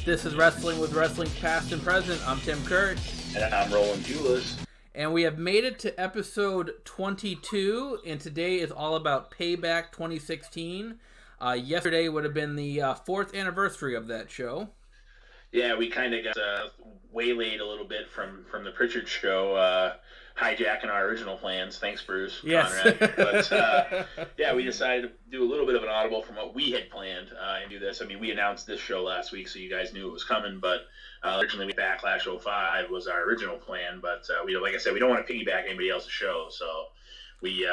This is Wrestling with Wrestling's Past and Present. I'm Tim Kurt. And I'm Roland Julis. And we have made it to episode 22, and today is all about Payback 2016. Yesterday would have been the 4th anniversary of that show. Yeah, we kind of got waylaid a little bit from the Pritchard show, hijacking our original plans. Thanks, Bruce. Yes. Conrad. But, yeah, we decided to do a little bit of an audible from what we had planned and do this. I mean, we announced this show last week, so you guys knew it was coming, but originally Backlash 05 was our original plan, but we, like I said, we don't want to piggyback anybody else's show, so we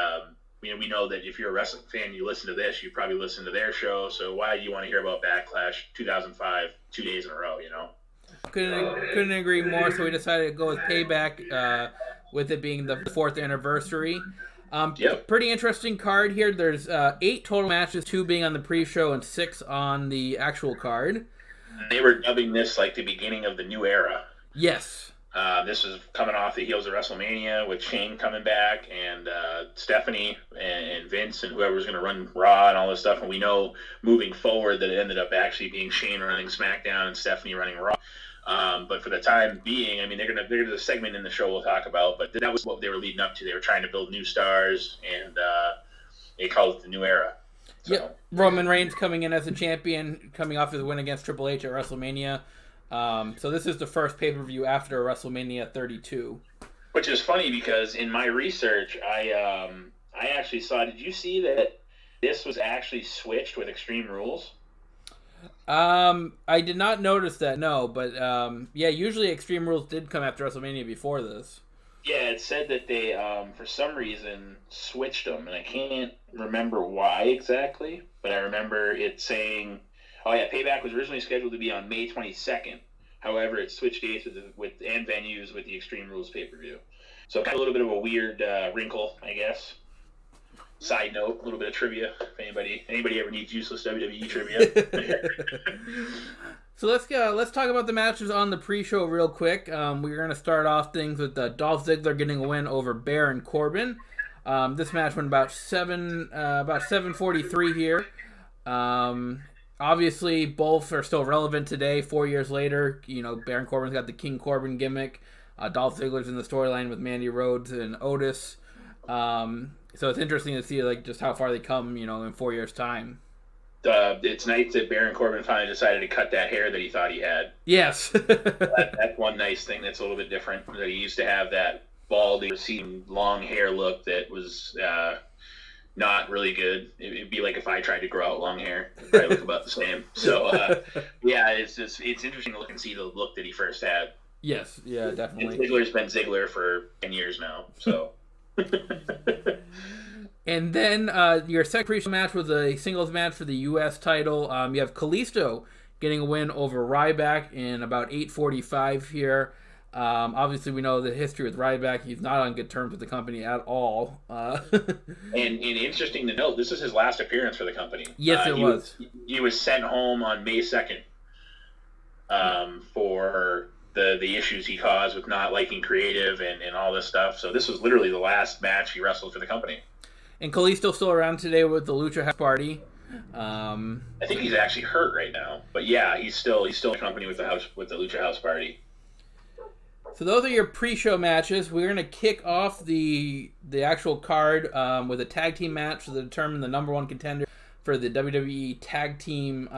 know that if you're a wrestling fan, you listen to this, you probably listen to their show, so why do you want to hear about Backlash 2005 2 days in a row, you know? Couldn't agree more, so we decided to go with Payback, with it being the 4th anniversary. Yep. Pretty interesting card here. There's 8 total matches, 2 being on the pre-show and 6 on the actual card. They were dubbing this like the beginning of the new era. Yes. This was coming off the heels of WrestleMania with Shane coming back and Stephanie and Vince and whoever was going to run Raw and all this stuff. And we know moving forward that it ended up actually being Shane running SmackDown and Stephanie running Raw. But for the time being, I mean, they're gonna a segment in the show we'll talk about, but that was what they were leading up to. They were trying to build new stars, and they called it the new era. So. Yep. Roman Reigns coming in as a champion, coming off his win against Triple H at WrestleMania. So this is the first pay-per-view after WrestleMania 32. Which is funny because in my research, I actually saw. Did you see that this was actually switched with Extreme Rules? I did not notice that, no, but yeah, usually Extreme Rules did come after WrestleMania before this. Yeah, it said that they, for some reason, switched them, and I can't remember why exactly, but I remember it saying, oh yeah, Payback was originally scheduled to be on May 22nd. However, it switched dates and venues with the Extreme Rules pay-per-view. So kind of a little bit of a weird wrinkle, I guess. Side note, a little bit of trivia if anybody ever needs useless WWE trivia. So let's talk about the matches on the pre-show real quick. We're going to start off things with Dolph Ziggler getting a win over Baron Corbin. This match went about 7:43 here. Obviously, both are still relevant today, 4 years later. You know, Baron Corbin's got the King Corbin gimmick. Dolph Ziggler's in the storyline with Mandy Rhodes and Otis. So it's interesting to see like just how far they come, you know, in 4 years' time. It's nice that Baron Corbin finally decided to cut that hair that he thought he had. Yes. That's one nice thing that's a little bit different. That he used to have that bald, receding, long hair look that was not really good. It'd be like if I tried to grow out long hair. It'd probably look about the same. So, yeah, it's interesting to look and see the look that he first had. Yes, yeah, definitely. And Ziggler's been Ziggler for 10 years now, so... And then your second pre-show match was a singles match for the U.S. title. You have Kalisto getting a win over Ryback in about 8:45 here. Obviously, we know the history with Ryback. He's not on good terms with the company at all. And interesting to note, this is his last appearance for the company. Yes, it was. He was sent home on May 2nd for the issues he caused with not liking creative and all this stuff. So this was literally the last match he wrestled for the company. And Kalisto's still around today with the Lucha House Party. I think he's actually hurt right now, but yeah, he's still in the company with the Lucha House Party. So those are your pre-show matches. We're gonna kick off the actual card with a tag team match to determine the number 1 contender for the WWE Tag Team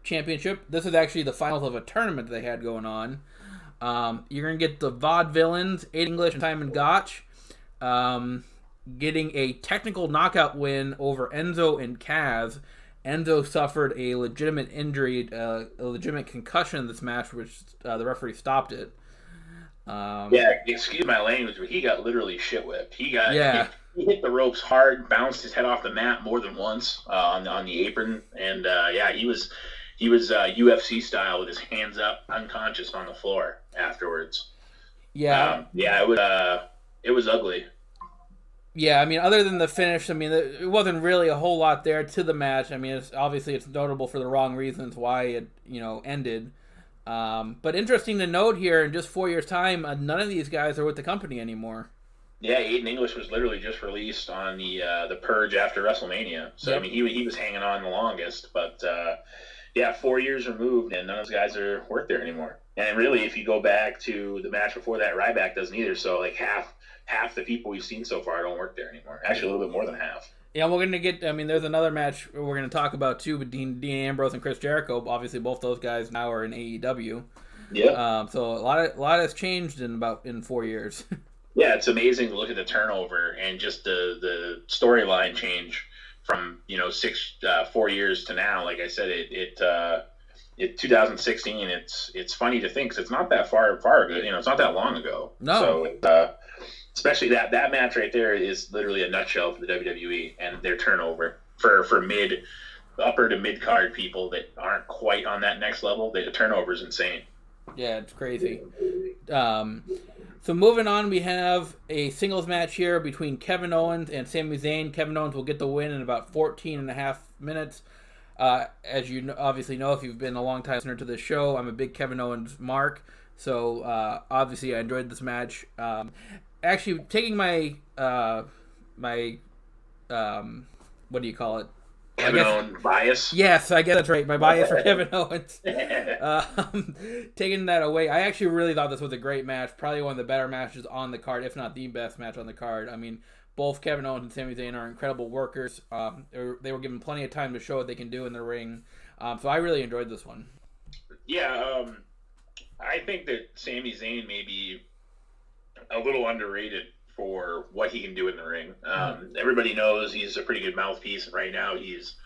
Championship. This is actually the finals of a tournament they had going on. You're going to get the Vaudevillains, Aiden English and Simon Gotch, getting a technical knockout win over Enzo and Cass. Enzo suffered a legitimate injury, a legitimate concussion in this match, which the referee stopped it. Yeah, excuse my language, but he got literally shit whipped. He hit the ropes hard, bounced his head off the mat more than once on the apron, and yeah, he was UFC style with his hands up, unconscious on the floor afterwards. Yeah. It was ugly. Yeah, I mean, other than the finish, I mean, it wasn't really a whole lot there to the match. I mean, it's notable for the wrong reasons why it, ended. But interesting to note here, in just 4 years' time, none of these guys are with the company anymore. Yeah, Aiden English was literally just released on the Purge after WrestleMania. So, yep. I mean, he was hanging on the longest. But, Yeah, 4 years removed, and none of those guys are worth there anymore. And really, if you go back to the match before that, Ryback doesn't either. So like half the people we've seen so far don't work there anymore. Actually, a little bit more than half. Yeah, we're gonna get. I mean, there's another match we're gonna talk about too, with Dean Ambrose and Chris Jericho. Obviously, both those guys now are in AEW. Yeah. So a lot has changed in 4 years. Yeah, it's amazing to look at the turnover and just the storyline change from 4 years to now. Like I said, it 2016. It's funny to think 'cause it's not that far ago. It's not that long ago. No. So especially that match right there is literally a nutshell for the WWE and their turnover for upper to mid card people that aren't quite on that next level. The turnover is insane. Yeah, it's crazy. So moving on, we have a singles match here between Kevin Owens and Sami Zayn. Kevin Owens will get the win in about 14 and a half minutes. As you obviously know, if you've been a long time listener to this show, I'm a big Kevin Owens mark. So obviously I enjoyed this match. Actually, taking my what do you call it? Kevin Owens bias? Yes, I guess that's right. My bias for Kevin Owens. Taking that away, I actually really thought this was a great match. Probably one of the better matches on the card, if not the best match on the card. I mean, both Kevin Owens and Sami Zayn are incredible workers. They were given plenty of time to show what they can do in the ring. So I really enjoyed this one. Yeah, I think that Sami Zayn may be a little underrated for what he can do in the ring. Everybody knows he's a pretty good mouthpiece. Right now, he's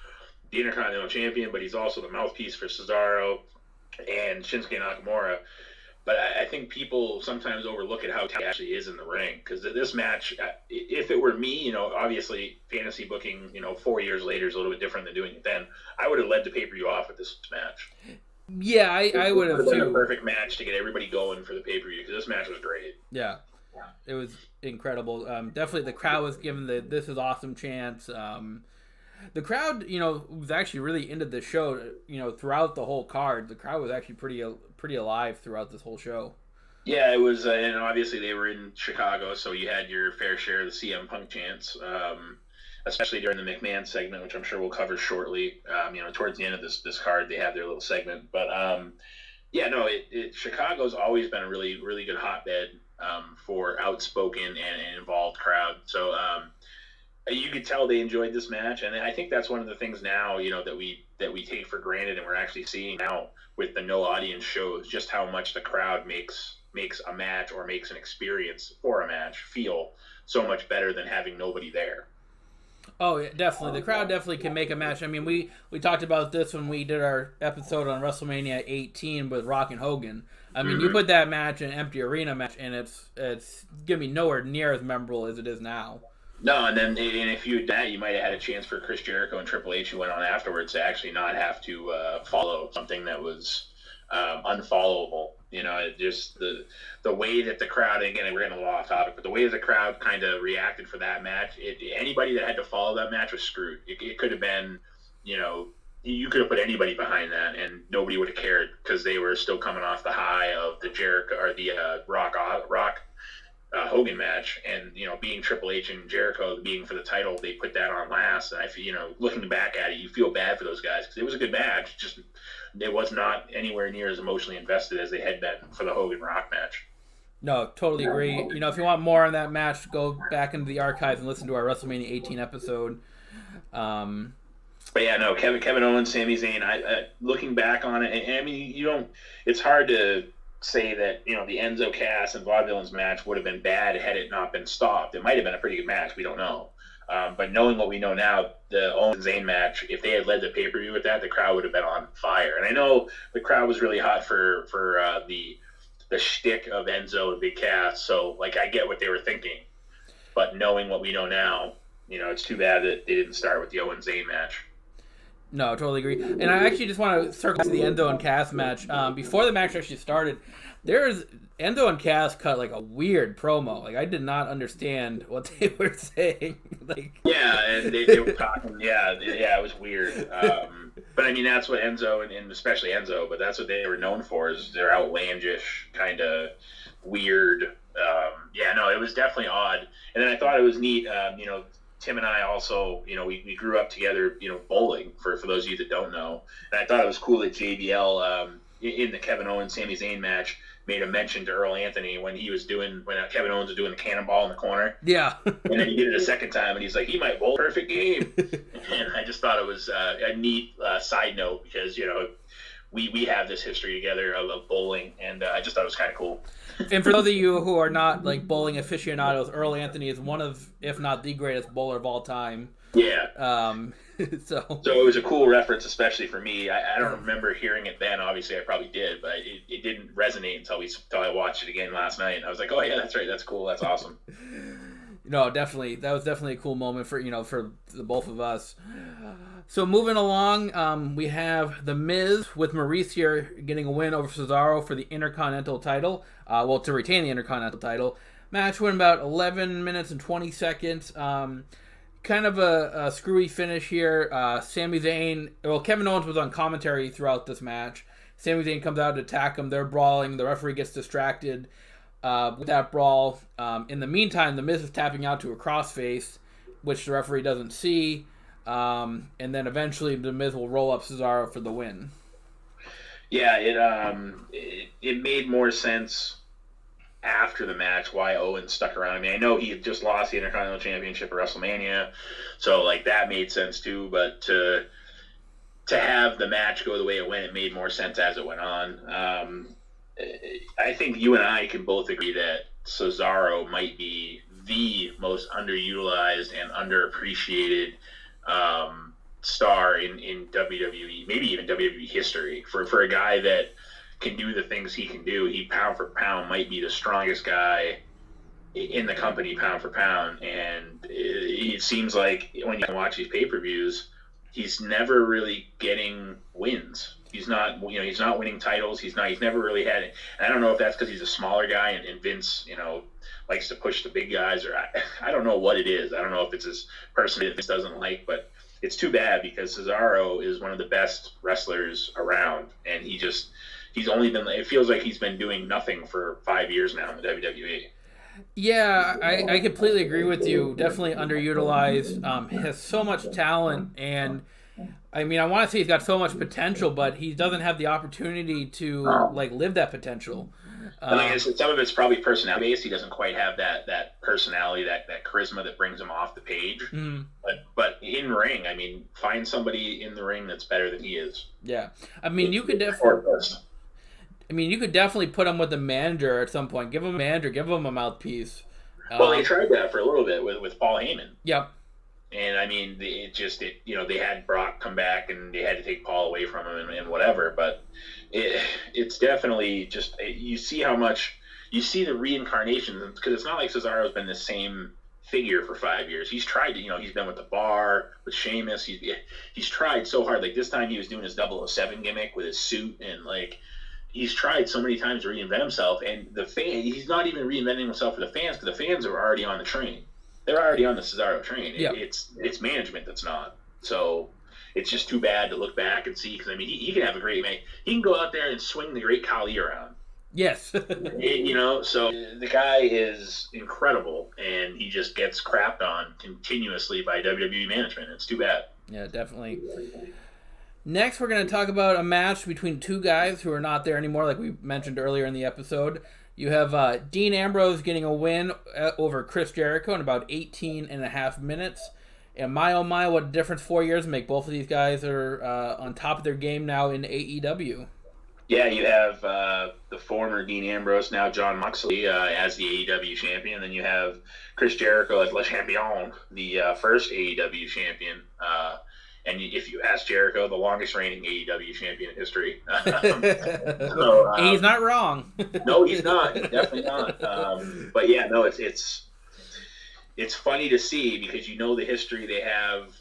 the Intercontinental Champion, but he's also the mouthpiece for Cesaro and Shinsuke Nakamura. But I think people sometimes overlook at how he actually is in the ring. Because this match, if it were me, obviously fantasy booking, 4 years later is a little bit different than doing it then. I would have led the pay-per-view off with this match. Yeah, I would have too. A perfect match to get everybody going for the pay-per-view because this match was great. Yeah. It was incredible. Definitely, the crowd was given the "This is awesome" chants. The crowd, was actually really into the show. Throughout the whole card, the crowd was actually pretty alive throughout this whole show. Yeah, it was, and obviously they were in Chicago, so you had your fair share of the CM Punk chants, especially during the McMahon segment, which I'm sure we'll cover shortly. Towards the end of this card, they have their little segment, but Chicago's always been a really, really good hotbed for outspoken and involved crowd. So you could tell they enjoyed this match, and I think that's one of the things now, that we take for granted, and we're actually seeing now with the no audience shows, just how much the crowd makes a match or makes an experience for a match feel so much better than having nobody there. Oh, yeah, definitely. The crowd definitely can make a match. I mean, we talked about this when we did our episode on WrestleMania 18 with Rock and Hogan. I mean, you put that match in an empty arena match, and it's going to be nowhere near as memorable as it is now. No, and if you did that, you might have had a chance for Chris Jericho and Triple H, who went on afterwards, to actually not have to follow something that was unfollowable. Just the way that the crowd, again, we're getting a little off topic, but the way the crowd kind of reacted for that match, anybody that had to follow that match was screwed. It could have been, you could have put anybody behind that and nobody would have cared because they were still coming off the high of the Jericho or the Rock Hogan match, and being Triple H and Jericho being for the title, they put that on last. And I feel, looking back at it, you feel bad for those guys because it was a good match. Just it was not anywhere near as emotionally invested as they had been for the Hogan Rock match. No, totally agree. If you want more on that match, go back into the archives and listen to our WrestleMania 18 episode. But yeah, no, Kevin Owens, Sami Zayn. Looking back on it, I mean, it's hard to say that the Enzo Cass and Vaudevillains match would have been bad had it not been stopped. It might have been a pretty good match. We don't know. But knowing what we know now, the Owens Zayn match, if they had led the pay-per-view with that, the crowd would have been on fire. And I know the crowd was really hot for the shtick of Enzo and Big Cass. So I get what they were thinking. But knowing what we know now, it's too bad that they didn't start with the Owens Zayn match. No, totally agree. And I actually just want to circle to the Enzo and Cass match. Before the match actually started, Enzo and Cass cut a weird promo. I did not understand what they were saying. Yeah, and they were talking. Yeah, it was weird. But I mean, that's what Enzo and especially Enzo, but that's what they were known for, is their outlandish kind of weird. It was definitely odd. And then I thought it was neat. Tim and I also, we grew up together, bowling, for those of you that don't know. And I thought it was cool that JBL, in the Kevin Owens Sami Zayn match, made a mention to Earl Anthony when Kevin Owens was doing the cannonball in the corner. Yeah. And then he did it a second time, and he's like, he might bowl perfect game. And I just thought it was a neat side note because, we have this history together of bowling, and I just thought it was kind of cool. And for those of you who are not like bowling aficionados, Earl Anthony is one of, if not the greatest bowler of all time. Yeah. So it was a cool reference, especially for me. I don't remember hearing it then. Obviously, I probably did, but it didn't resonate until I watched it again last night. And I was like, oh yeah, that's right. That's cool. That's awesome. No, definitely. That was definitely a cool moment for the both of us. So moving along, we have The Miz with Maurice here getting a win over Cesaro for the Intercontinental title. To retain the Intercontinental title. Match went about 11 minutes and 20 seconds. Kind of a screwy finish here. Sami Zayn, Kevin Owens was on commentary throughout this match. Sami Zayn comes out to attack him. They're brawling. The referee gets distracted with that brawl. In the meantime, The Miz is tapping out to a crossface, which the referee doesn't see. And then eventually The Miz will roll up Cesaro for the win. Yeah, it made more sense after the match why Owens stuck around. I mean, I know he had just lost the Intercontinental Championship at WrestleMania, so like that made sense too. But to have the match go the way it went, it made more sense as it went on. I think you and I can both agree that Cesaro might be the most underutilized and underappreciated star in WWE, maybe even WWE history. For a guy that can do the things he can do, he pound for pound might be the strongest guy in the company pound for pound. And it seems like when you watch these pay-per-views, he's never really getting wins. He's not winning titles. He's never really had it. And I don't know if that's because he's a smaller guy and Vince, likes to push the big guys, or I don't know what it is. I don't know if it's his personality that Vince doesn't like, but it's too bad because Cesaro is one of the best wrestlers around, and he's only been, it feels like he's been doing nothing for 5 years now in the WWE. Yeah, I completely agree with you. Definitely underutilized. Has so much talent, and I mean, I want to say he's got so much potential, but he doesn't have the opportunity to live that potential. And like I said, some of it's probably personality based. He doesn't quite have that personality, that charisma that brings him off the page. Mm-hmm. But in ring, I mean, find somebody in the ring that's better than he is. Yeah, I mean, you could definitely put him with the manager at some point. Give him a manager, give him a mouthpiece. Well, they tried that for a little bit with Paul Heyman. Yep. And I mean, they had Brock come back and they had to take Paul away from him and whatever. But it's definitely just, you see the reincarnation, because it's not like Cesaro's been the same figure for 5 years. He's tried to, he's been with the Bar, with Sheamus. He's tried so hard. Like this time he was doing his 007 gimmick with his suit, and like he's tried so many times to reinvent himself. And he's not even reinventing himself for the fans, because the fans are already on the train. They're already on the Cesaro train. Yep. It's management that's not. So it's just too bad to look back and see, because I mean he can have a great match. He can go out there and swing the Great Khali around. Yes. So the guy is incredible, and he just gets crapped on continuously by WWE management. It's too bad. Yeah, definitely. Next, we're going to talk about a match between two guys who are not there anymore, like we mentioned earlier in the episode. You have Dean Ambrose getting a win over Chris Jericho in about 18 and a half minutes. And my, oh my, what a difference 4 years make. Both of these guys are on top of their game now in AEW. Yeah, you have the former Dean Ambrose, now Jon Moxley, as the AEW champion. And then you have Chris Jericho as Le Champion, the first AEW champion. And if you ask Jericho, the longest reigning AEW champion in history. He's not wrong. No, he's not. He's definitely not. But yeah, no, it's funny to see, because the history they have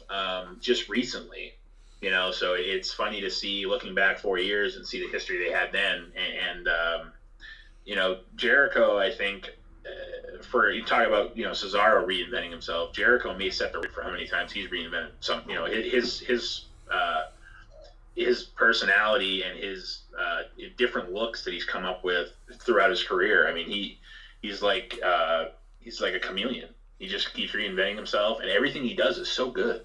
just recently. So it's funny to see, looking back 4 years, and see the history they had then. And Jericho, I think, you talk about, Cesaro reinventing himself, Jericho may set the record for how many times he's reinvented some, his personality and his different looks that he's come up with throughout his career. I mean, he's like a chameleon. He just keeps reinventing himself, and everything he does is so good.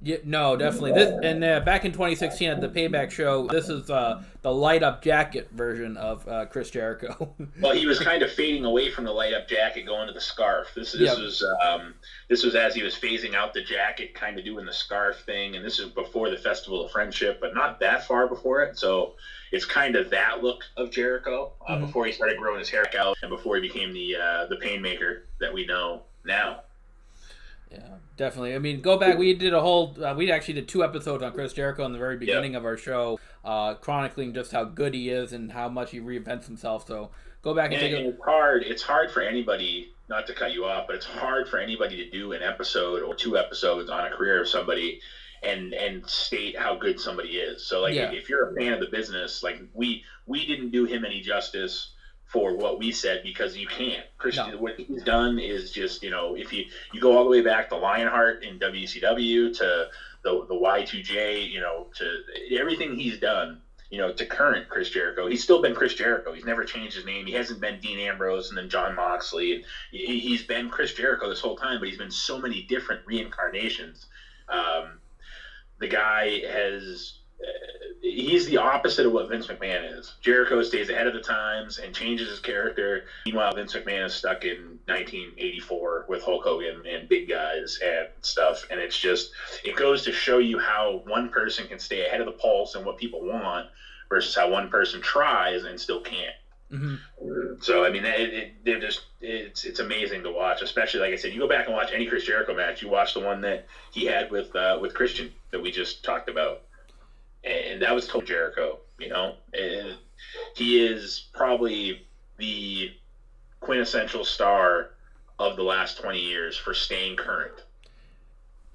Yeah, no, definitely. This and back in 2016 at the Payback show, this is the light up jacket version of Chris Jericho. Well, he was kind of fading away from the light up jacket, going to the scarf. This was as he was phasing out the jacket, kind of doing the scarf thing, and this is before the Festival of Friendship, but not that far before it. So it's kind of that look of Jericho before he started growing his hair out and before he became the Painmaker that we know now. Yeah, definitely. I mean, go back. We did a whole. We actually did 2 episodes on Chris Jericho in the very beginning of our show, chronicling just how good he is and how much he reinvents himself. So go back and take a. It's hard. It's hard for anybody, not to cut you off, but it's hard for anybody to do an episode or 2 episodes on a career of somebody and state how good somebody is. So like, if you're a fan of the business, like we didn't do him any justice for what we said, because you can't. Christian, what he's done is just, if you go all the way back to Lionheart in WCW to the Y2J, to everything he's done, to current Chris Jericho, he's still been Chris Jericho. He's never changed his name. He hasn't been Dean Ambrose and then John Moxley. He's been Chris Jericho this whole time, but he's been so many different reincarnations. The guy has... he's the opposite of what Vince McMahon is. Jericho stays ahead of the times and changes his character. Meanwhile, Vince McMahon is stuck in 1984 with Hulk Hogan and big guys and stuff. And it's just, it goes to show you how one person can stay ahead of the pulse and what people want versus how one person tries and still can't. Mm-hmm. So, I mean, it's amazing to watch, especially, like I said, you go back and watch any Chris Jericho match, you watch the one that he had with Christian that we just talked about. And that was total Jericho, And he is probably the quintessential star of the last 20 years for staying current.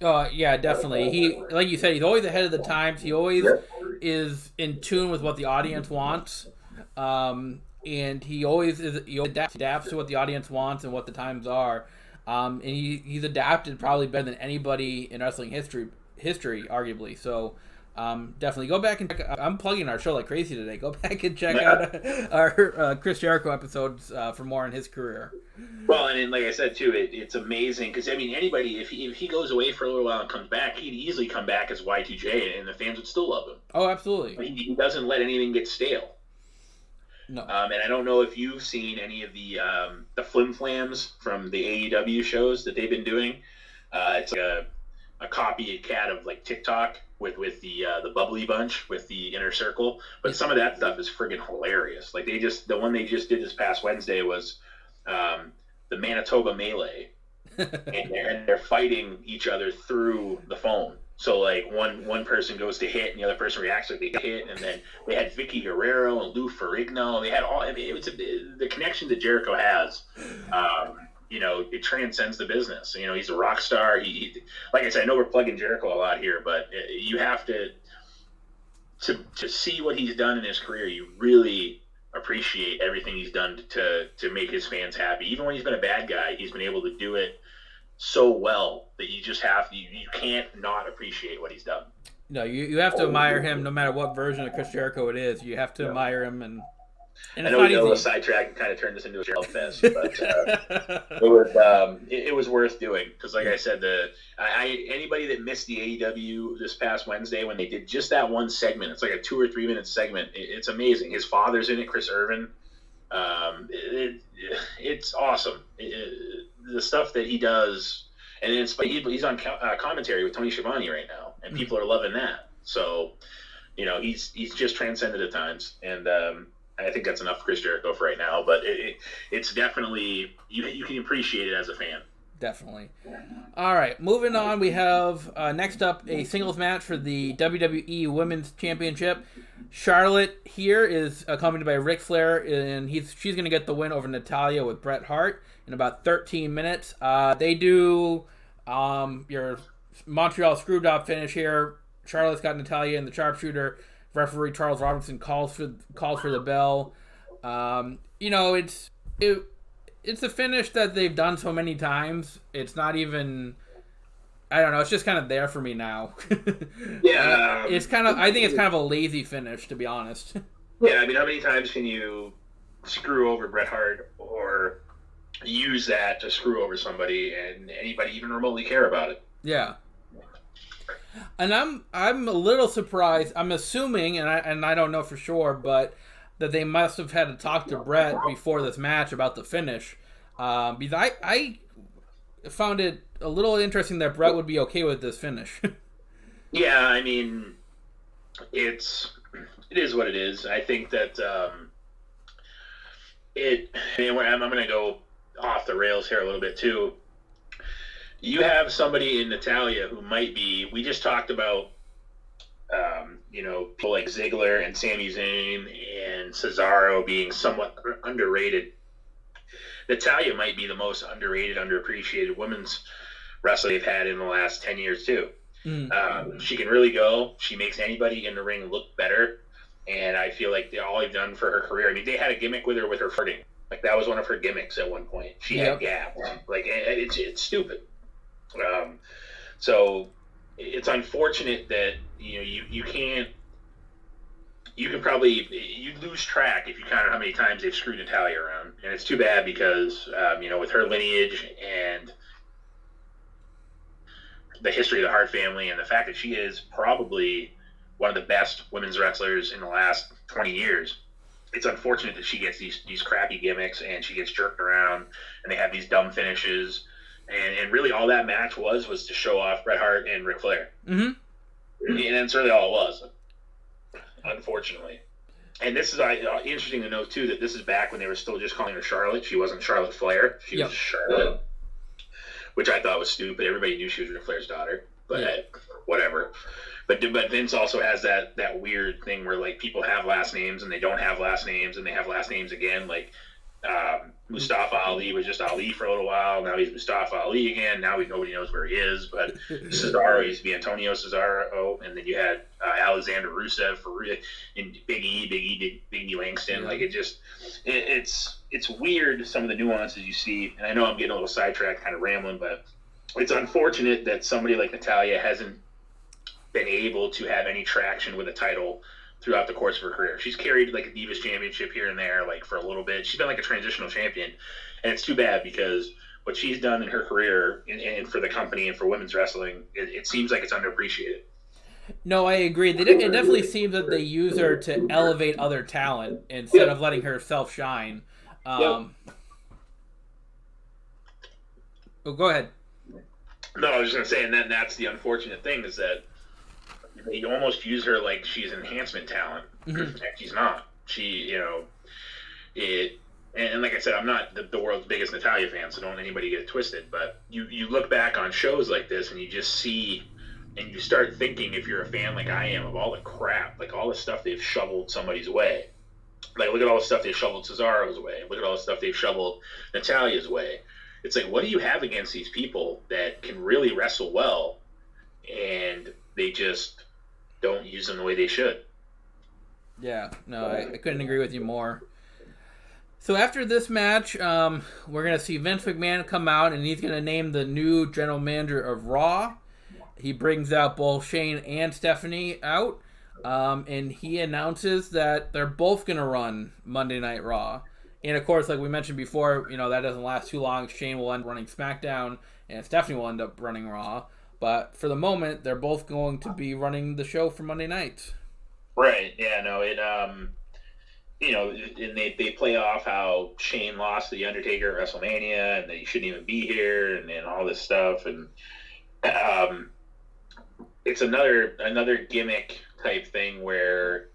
Yeah, definitely. He, like you said, he's always ahead of the times. He always is in tune with what the audience wants. And he always adapts to what the audience wants and what the times are. And he's adapted probably better than anybody in wrestling history, arguably. So, definitely go back and check. I'm plugging our show like crazy today. Go back and check out our Chris Jericho episodes for more on his career. Well, and like I said too, it's amazing because I mean, anybody if he goes away for a little while and comes back, he'd easily come back as Y2J, and the fans would still love him. Oh, absolutely. He doesn't let anything get stale. No. And I don't know if you've seen any of the Flim Flams from the AEW shows that they've been doing. It's like a copycat of like TikTok with the bubbly bunch with the inner circle, but some of that stuff is friggin' hilarious. Like the one they just did this past Wednesday was the Manitoba Melee, and they're fighting each other through the phone. So like one person goes to hit and the other person reacts like they hit, and then they had Vicky Guerrero and Lou Ferrigno. They had all. I mean, the connection that Jericho has. It transcends the business. He's a rock star. He like I said, I know we're plugging Jericho a lot here, but you have to see what he's done in his career. You really appreciate everything he's done to make his fans happy. Even when he's been a bad guy, he's been able to do it so well that you just you can't not appreciate what he's done. No, you have to admire him no matter what version of Chris Jericho it is. You have to admire him, and I know we got a little sidetrack and kind of turned this into a Jericho fest, but it was worth doing because, like I said, anybody that missed the AEW this past Wednesday when they did just that one segment, it's like a 2 or 3 minute segment. It's amazing. His father's in it, Chris Irvin. It's awesome. The stuff that he does, and he's on commentary with Tony Schiavone right now, and people are loving that. So, he's just transcended at times, and I think that's enough for Chris Jericho for right now. But it's definitely you can appreciate it as a fan. Definitely. All right, moving on. We have next up a singles match for the WWE Women's Championship. Charlotte here is accompanied by Ric Flair, and she's going to get the win over Natalya with Bret Hart in about 13 minutes. They do your Montreal Screwjob finish here. Charlotte's got Natalya in the sharpshooter. Referee Charles Robinson calls for the bell. It's a finish that they've done so many times. It's not even. I don't know. It's just kind of there for me now. Yeah. It's kind of. I think it's kind of a lazy finish, to be honest. Yeah, I mean, how many times can you screw over Bret Hart or use that to screw over somebody and anybody even remotely care about it. Yeah. And I'm a little surprised. I'm assuming, and I don't know for sure, but that they must have had to talk to Brett before this match about the finish. Because I found it a little interesting that Brett would be okay with this finish. Yeah, I mean, it is what it is. I think that I'm going to go off the rails here a little bit too. You have somebody in Natalya who might be. We just talked about, people like Ziggler and Sami Zayn and Cesaro being somewhat underrated. Natalya might be the most underrated, underappreciated women's wrestler they've had in the last 10 years too. She can really go. She makes anybody in the ring look better. And I feel like all they've done for her career. I mean, they had a gimmick with her flirting. Like, that was one of her gimmicks at one point. She had gaps. Like, it's stupid. So it's unfortunate that you can probably lose track if you count how many times they've screwed Natalya around, and it's too bad because with her lineage and the history of the Hart family and the fact that she is probably one of the best women's wrestlers in the last 20 years. It's unfortunate that she gets these crappy gimmicks and she gets jerked around and they have these dumb finishes. And really all that match was to show off Bret Hart and Ric Flair. Mm-hmm. And that's really all it was, unfortunately. And this is interesting to note, too, that this is back when they were still just calling her Charlotte. She wasn't Charlotte Flair. She was Charlotte, which I thought was stupid. Everybody knew she was Ric Flair's daughter, but whatever. But Vince also has that weird thing where, like, people have last names and they don't have last names and they have last names again. Like, Mustafa Ali was just Ali for a little while. Now he's Mustafa Ali again. Now nobody knows where he is. But Cesaro used to be Antonio Cesaro. And then you had Alexander Rusev and Big E Langston. Yeah. Like, it's weird, some of the nuances you see. And I know I'm getting a little sidetracked, kind of rambling, but it's unfortunate that somebody like Natalya hasn't been able to have any traction with a title throughout the course of her career. She's carried like a Divas Championship here and there, like for a little bit. She's been like a transitional champion, and it's too bad because what she's done in her career and for the company and for women's wrestling, it seems like it's underappreciated. No, I agree. It definitely seems that they use her to elevate other talent instead of letting herself shine. Oh, go ahead. No, I was just going to say, and then that's the unfortunate thing is that they almost use her like she's enhancement talent. Mm-hmm. And she's not. And like I said, I'm not the world's biggest Natalya fan, so don't anybody get it twisted. But you look back on shows like this and you just see, and you start thinking, if you're a fan like I am, of all the crap, like all the stuff they've shoveled somebody's way. Like, look at all the stuff they've shoveled Cesaro's way. Look at all the stuff they've shoveled Natalya's way. It's like, what do you have against these people that can really wrestle well, and they just don't use them the way they should? Yeah, no, I couldn't agree with you more. So after this match, we're going to see Vince McMahon come out, and he's going to name the new general manager of Raw. He brings out both Shane and Stephanie out, and he announces that they're both going to run Monday Night Raw. And, of course, like we mentioned before, that doesn't last too long. Shane will end up running SmackDown, and Stephanie will end up running Raw. But for the moment, they're both going to be running the show for Monday nights. Right. Yeah, no, and they play off how Shane lost to The Undertaker at WrestleMania, and that he shouldn't even be here, and all this stuff. And it's another gimmick type thing where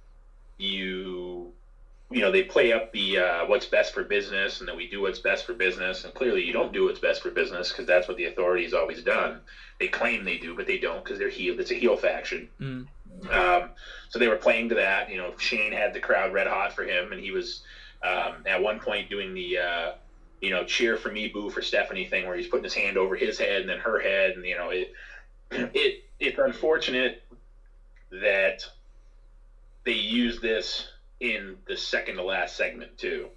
they play up the what's best for business, and that we do what's best for business, and clearly you don't do what's best for business because that's what the authority's always done. They claim they do, but they don't because they're heel. It's a heel faction. Mm. So they were playing to that. Shane had the crowd red hot for him, and he was at one point doing the cheer for me, boo for Stephanie thing, where he's putting his hand over his head and then her head, and it's unfortunate that they use this in the second to last segment too.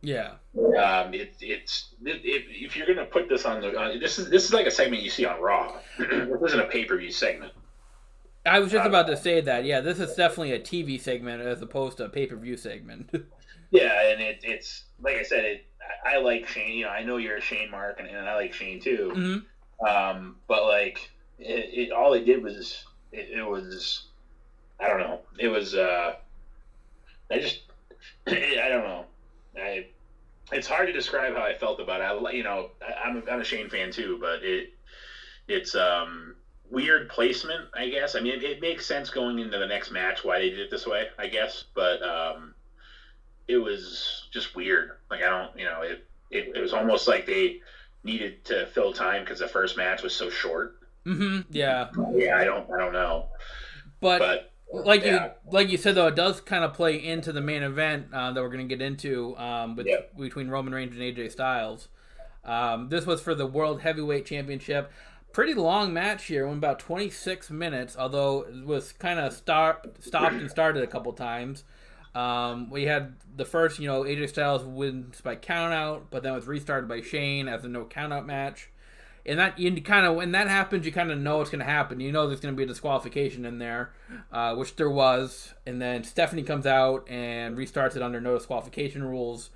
Yeah. If you're gonna put this on this is like a segment you see on Raw. This isn't a pay-per-view segment. I was just about to say that. Yeah, this is definitely a TV segment as opposed to a pay-per-view segment. Yeah, and it's like I said, I like Shane. I know you're a Shane mark, and I like Shane too. Mm-hmm. But like, all it did was it was I don't know. It was I just I don't know. It's hard to describe how I felt about it. I'm a Shane fan too, but it's weird placement, I guess. I mean, it makes sense going into the next match why they did it this way, I guess. But it was just weird. Like I don't, it was almost like they needed to fill time because the first match was so short. Mm-hmm. Yeah. Yeah, I don't know. But like you said though, it does kind of play into the main event that we're going to get into between Roman Reigns and AJ Styles. This was for the World Heavyweight Championship. Pretty long match here, went about 26 minutes, although it was kind of stopped and started a couple times. We had the first, AJ Styles wins by countout, but then it was restarted by Shane as a no countout match. And that when that happens, you kind of know what's going to happen. You know there's going to be a disqualification in there, which there was. And then Stephanie comes out and restarts it under no disqualification rules.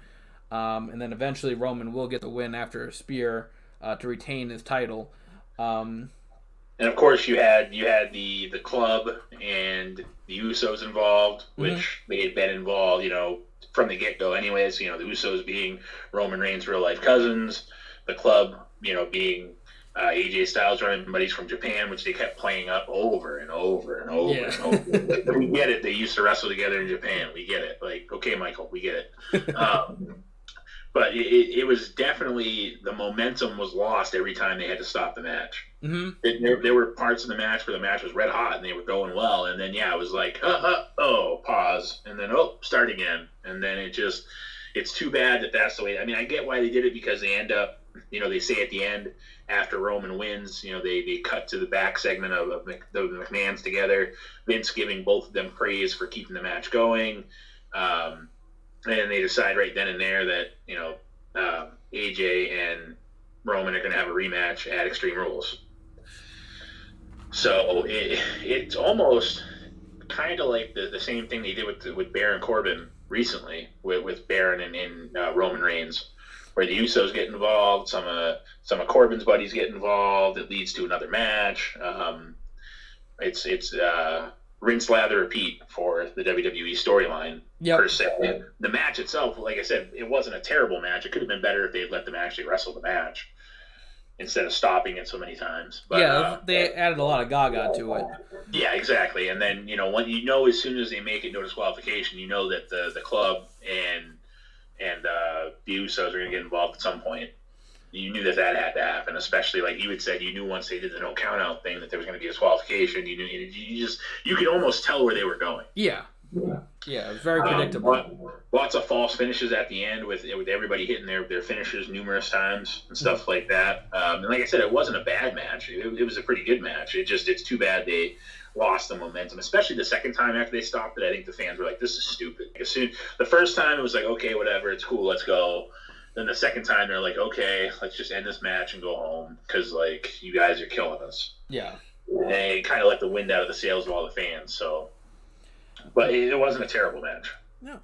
And then eventually Roman will get the win after a spear to retain his title. And of course you had the club and the Usos involved, which they had been involved, from the get-go anyways. The Usos being Roman Reigns' real-life cousins, the club, being AJ Styles running buddies from Japan, which they kept playing up over and over and over and over. We get it. They used to wrestle together in Japan. We get it. Like, okay, Michael, we get it. But it was definitely, the momentum was lost every time they had to stop the match. Mm-hmm. There were parts of the match where the match was red hot and they were going well. And then, it was like, pause. And then, start again. And then it's too bad that that's the way. I mean, I get why they did it, because they end up, they say at the end, after Roman wins, they cut to the back segment of the McMahons together, Vince giving both of them praise for keeping the match going. And they decide right then and there that, AJ and Roman are going to have a rematch at Extreme Rules. So it's almost kind of like the same thing they did with Baron Corbin recently, with Baron and Roman Reigns, where the Usos get involved, some of Corbin's buddies get involved. It leads to another match. It's rinse, lather, repeat for the WWE storyline per se. The match itself, like I said, it wasn't a terrible match. It could have been better if they had let them actually wrestle the match instead of stopping it so many times. But, they added a lot of gaga to it. Yeah, exactly. And then, when as soon as they make it no disqualification, that the club and the Usos are going to get involved at some point. You knew that had to happen, especially like you had said. You knew once they did the no count out thing that there was going to be a disqualification. You knew you could almost tell where they were going. Yeah, it was very predictable. Lots of false finishes at the end with everybody hitting their finishers numerous times and stuff like that. And like I said, it wasn't a bad match. It was a pretty good match. It's too bad they lost the momentum, especially the second time after they stopped it. I think the fans were like, "This is stupid." The first time it was like, "Okay, whatever, it's cool, let's go." Then the second time they're like, "Okay, let's just end this match and go home because like you guys are killing us." Yeah. And they kind of let the wind out of the sails of all the fans. So, but it wasn't a terrible match. No.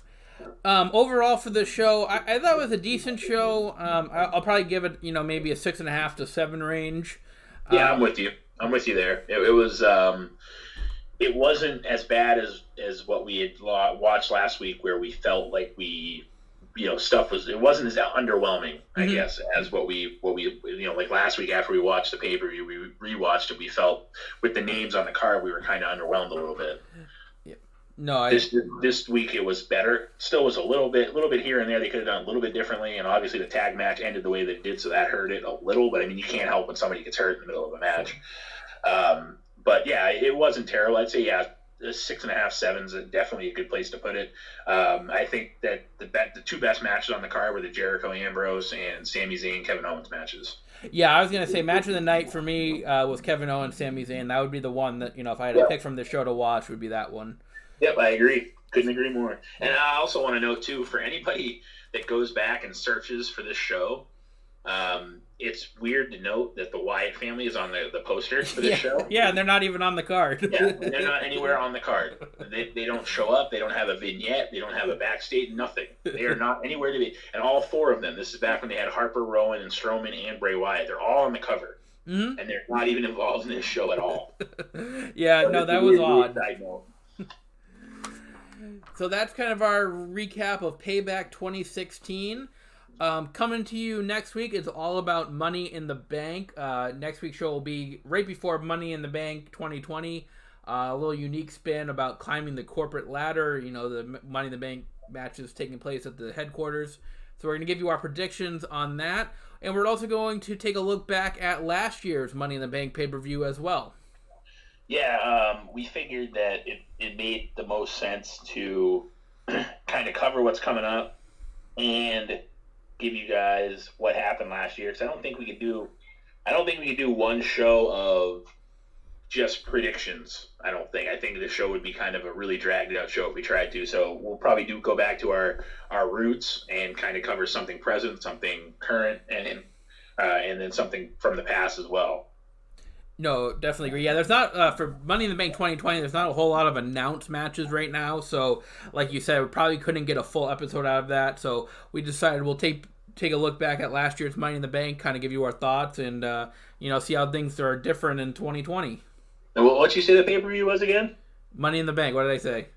Overall for this show, I thought it was a decent show. I'll probably give it, maybe a 6.5 to 7 range. Yeah, I'm with you. I'm with you there. It was. It wasn't as bad as what we had watched last week, where we felt like it wasn't as underwhelming, I guess, as what we like last week after we watched the pay-per-view, we rewatched it, we felt with the names on the card, we were kind of underwhelmed a little bit. Yeah. No, this week it was better. Still was a little bit here and there. They could have done a little bit differently, and obviously the tag match ended the way that it did, so that hurt it a little, but I mean, you can't help when somebody gets hurt in the middle of a match. But yeah, it wasn't terrible. I'd say, 6.5, 7 is definitely a good place to put it. I think that the two best matches on the card were the Jericho Ambrose and Sami Zayn Kevin Owens matches. Yeah, I was gonna say match of the night for me was Kevin Owens, Sami Zayn. That would be the one that if I had to pick from the show to watch, would be that one. Yep, I agree. Couldn't agree more. And I also want to note too, for anybody that goes back and searches for this show, It's weird to note that the Wyatt family is on the poster for this show. Yeah, and they're not even on the card. Yeah, they're not anywhere on the card. They don't show up. They don't have a vignette. They don't have a backstage. Nothing. They are not anywhere to be. And all four of them, this is back when they had Harper, Rowan, and Strowman, and Bray Wyatt. They're all on the cover. Mm-hmm. And they're not even involved in this show at all. Yeah, no, that was odd. So that's kind of our recap of Payback 2016. Coming to you next week, it's all about Money in the Bank. Next week's show will be right before Money in the Bank 2020. A little unique spin about climbing the corporate ladder. You know, the Money in the Bank matches taking place at the headquarters. So we're going to give you our predictions on that. And we're also going to take a look back at last year's Money in the Bank pay-per-view as well. Yeah, we figured that it made the most sense to kind of cover what's coming up and give you guys what happened last year. Because I don't think we could do one show of just predictions. I think the show would be kind of a really dragged out show if we tried to. So we'll probably go back to our roots and kind of cover something present, something current, and then something from the past as well. No, definitely agree. Yeah, there's not, for Money in the Bank 2020, there's not a whole lot of announced matches right now. So, like you said, we probably couldn't get a full episode out of that. So, we decided we'll take a look back at last year's Money in the Bank, kind of give you our thoughts, and, see how things are different in 2020. And what'd you say the pay-per-view was again? Money in the Bank. What did I say?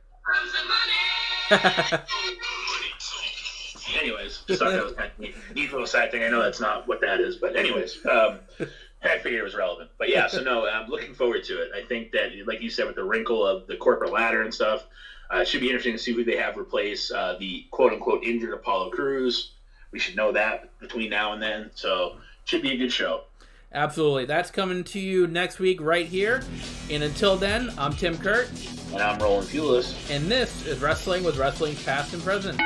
Anyways, just thought that was kind of a neat little side thing. I know that's not what that is, but anyways, I figured it was relevant. But yeah, so no, I'm looking forward to it. I think that, like you said, with the wrinkle of the corporate ladder and stuff, it should be interesting to see who they have replace the quote-unquote injured Apollo Crews. We should know that between now and then. So it should be a good show. Absolutely. That's coming to you next week right here. And until then, I'm Tim Kurt. And I'm Roland Pulis. And this is Wrestling with Wrestling Past and Present.